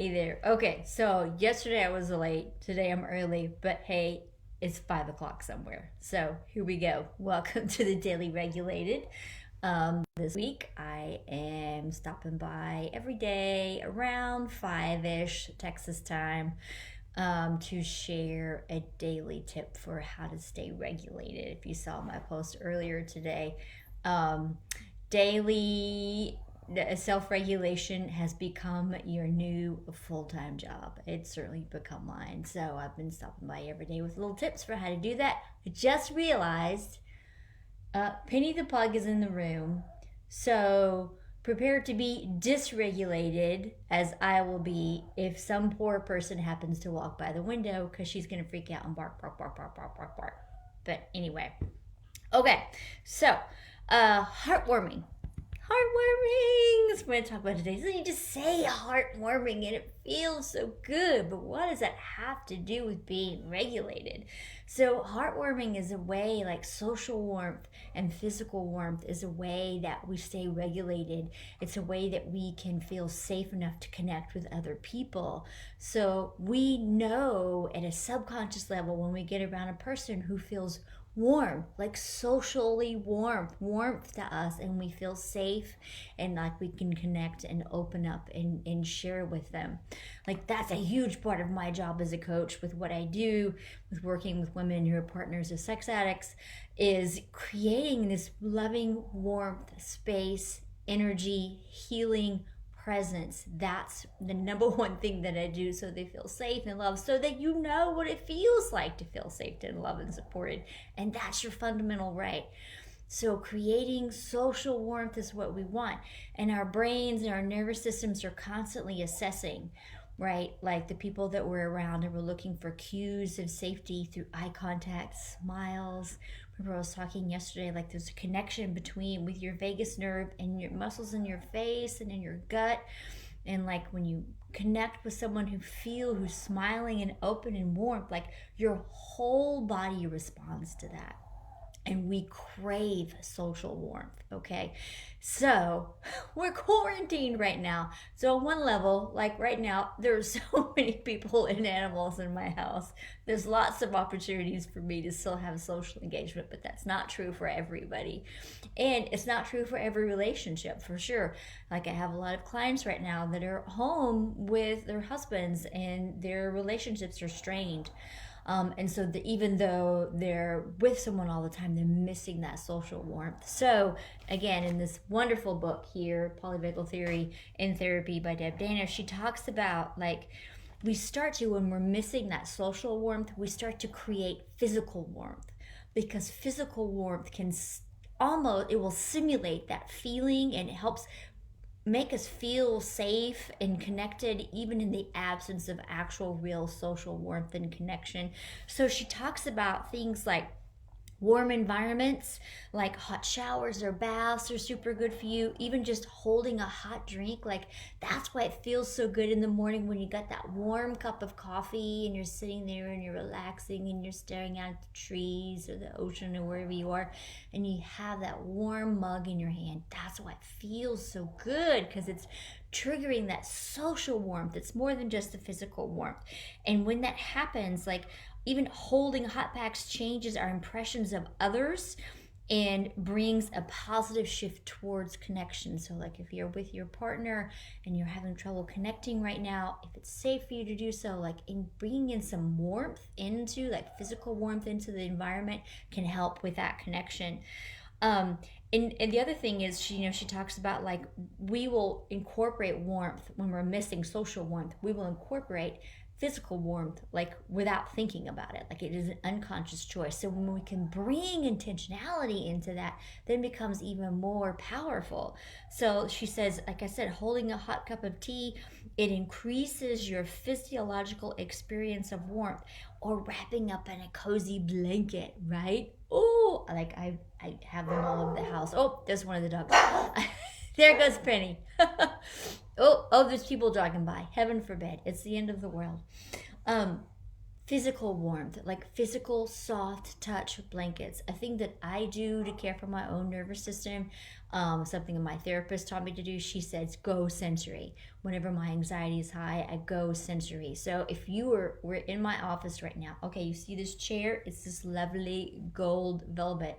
Hey there. Okay, so yesterday I was late. Today I'm early, but hey, it's 5 o'clock somewhere. So here we go. Welcome to the Daily Regulated. This week I am stopping by every day around 5-ish Texas time to share a daily tip for how to stay regulated. If you saw my post earlier today, um, daily self regulation has become your new full time job. It's certainly become mine. So I've been stopping by every day with little tips for how to do that. I just realized Penny the Pug is in the room. So prepare to be dysregulated as I will be if some poor person happens to walk by the window because she's going to freak out and bark, bark, bark, bark, bark, bark, bark. But anyway, okay, so heartwarming. Heartwarming. That's what I'm going to talk about today. So you just say heartwarming and it feels so good, but what does that have to do with being regulated? So heartwarming is a way, like social warmth and physical warmth is a way that we stay regulated. It's a way that we can feel safe enough to connect with other people. So we know at a subconscious level when we get around a person who feels warm, like socially warmth to us, and we feel safe and like we can connect and open up and share with them. Like that's a huge part of my job as a coach with what I do with working with women who are partners of sex addicts is creating this loving warmth space, energy, healing presence. That's the number one thing that I do so they feel safe and loved, so that you know what it feels like to feel safe and loved and supported. And that's your fundamental right. So creating social warmth is what we want. And our brains and our nervous systems are constantly assessing, right? Like the people that we're around and we're looking for cues of safety through eye contact, smiles. Remember I was talking yesterday, like there's a connection between with your vagus nerve and your muscles in your face and in your gut. And like when you connect with someone who's smiling and open and warm, like your whole body responds to that. And we crave social warmth, okay? So we're quarantined right now. So on one level, like right now, there's so many people and animals in my house. There's lots of opportunities for me to still have social engagement, but that's not true for everybody. And it's not true for every relationship, for sure. Like I have a lot of clients right now that are home with their husbands and their relationships are strained. And so even though they're with someone all the time, they're missing that social warmth. So again, in this wonderful book here, Polyvagal Theory in Therapy by Deb Danish, she talks about like when we're missing that social warmth, we start to create physical warmth, because physical warmth it will simulate that feeling, and it helps make us feel safe and connected even in the absence of actual real social warmth and connection. So she talks about things like warm environments, like hot showers or baths are super good for you. Even just holding a hot drink, like that's why it feels so good in the morning when you got that warm cup of coffee and you're sitting there and you're relaxing and you're staring out at the trees or the ocean or wherever you are, and you have that warm mug in your hand. That's why it feels so good, because it's triggering that social warmth. It's more than just the physical warmth. And when that happens, like even holding hot packs changes our impressions of others and brings a positive shift towards connection. So like if you're with your partner and you're having trouble connecting right now, if it's safe for you to do so, like in bringing in some warmth into, like physical warmth into the environment can help with that connection. And the other thing is, she talks about like we will incorporate warmth when we're missing social warmth. We will incorporate physical warmth like without thinking about it, like it is an unconscious choice. So when we can bring intentionality into that, then it becomes even more powerful. So she says, like I said, holding a hot cup of tea, it increases your physiological experience of warmth, or wrapping up in a cozy blanket, right? Oh, like I have them all over the house. Oh, there's one of the dogs. There goes Penny. Oh, there's people jogging by. Heaven forbid. It's the end of the world. physical warmth, like physical soft touch blankets. A thing that I do to care for my own nervous system, something my therapist taught me to do. She says go sensory. Whenever my anxiety is high, I go sensory. So if we're in my office right now, okay, you see this chair? It's this lovely gold velvet.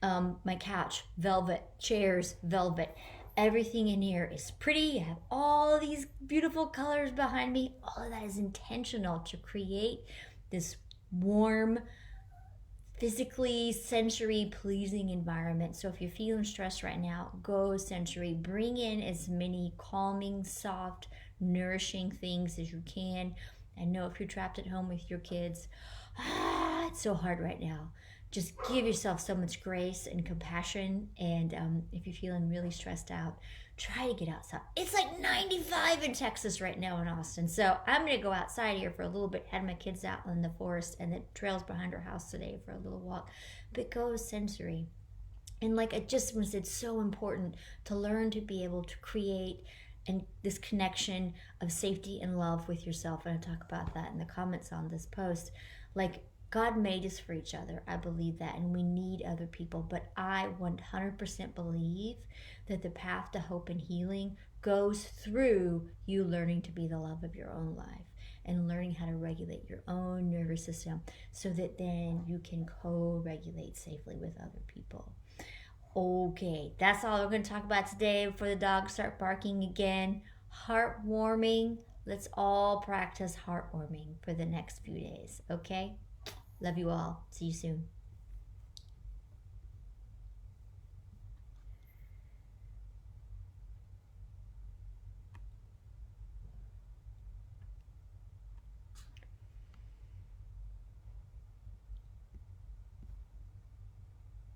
My couch, velvet. Chairs, velvet. Everything in here is pretty. You have all these beautiful colors behind me. All of that is intentional to create this warm, physically sensory pleasing environment. So if you're feeling stressed right now, go sensory. Bring in as many calming, soft, nourishing things as you can. I know if you're trapped at home with your kids, it's so hard right now. Just give yourself so much grace and compassion. And if you're feeling really stressed out, try to get outside. It's like 95 in Texas right now in Austin. So I'm going to go outside here for a little bit, had my kids out in the forest and the trails behind our house today for a little walk. But go sensory. And like I just want to say, it's so important to learn to be able to create and this connection of safety and love with yourself. And I talk about that in the comments on this post. Like, God made us for each other. I believe that, and we need other people. But I 100% believe that the path to hope and healing goes through you learning to be the love of your own life and learning how to regulate your own nervous system so that then you can co-regulate safely with other people. Okay, that's all we're going to talk about today before the dogs start barking again. Heartwarming. Let's all practice heartwarming for the next few days, okay? Love you all. See you soon.